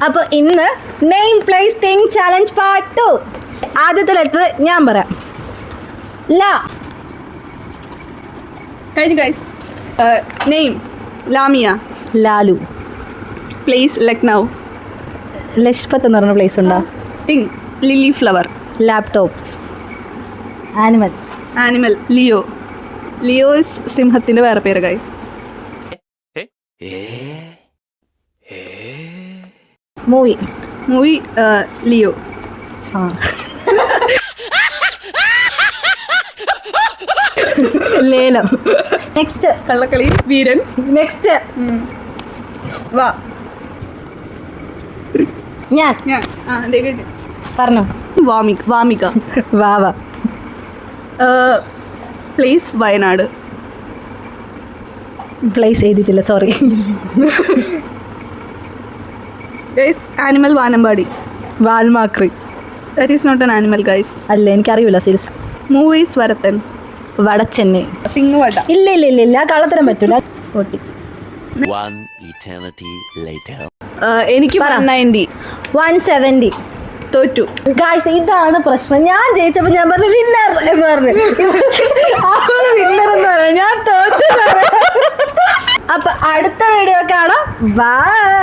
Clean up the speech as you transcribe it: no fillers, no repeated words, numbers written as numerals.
അപ്പോൾ ഇന്ന് name place thing challenge part 2. ആദ്യത്തെ ലെറ്റർ ഞാൻ പറയാം. ലാ. കഴിഞ്ഞു guys. Name Lamiya. Lalu. Place Lucknow. Lajpat എന്ന് പറഞ്ഞ പ്ലേസ് ഉണ്ടോ? Thing lily flower. Laptop. Animal. Animal Leo. Leo is സിംഹത്തിന്റെ വേറെ പേര് guys. Movie. Movie Leo. Lelam. Next കള്ളക്കളി വീരൻ. നെക്സ്റ്റ് വാ ഞാൻ പറഞ്ഞോ. വാമിക. വാവ. പ്ലേസ് വയനാട്. പ്ലേസ് എഴുതിയിട്ടില്ല, സോറി. ഗൈസ് ആനിമൽ വാനമ്പാടി. വാൽമാക്രി. That is not an animal guys. അല്ല, എനിക്കറിയില്ല സീരിയസ്. മൂവീസ് വരത്തൻ. വടച്ചെന്നൈ. തിങ് വട. ഇല്ല ഇല്ല ഇല്ല ഇല്ല, കള്ളത്തരം പറ്റൂല. ഓട്ടി. എനിക്ക് 190. 170. തോറ്റു ഗായ്സ്, ഇതാണ് പ്രശ്നം. ഞാൻ ജയിച്ചപ്പോൾ ഞാൻ പറഞ്ഞു വിന്നർ എന്ന് പറഞ്ഞു. അവള് വിന്നർ എന്ന് പറഞ്ഞു, ഞാൻ തോറ്റു. അപ്പൊ അടുത്ത വീഡിയോ കാണാം. ബൈ.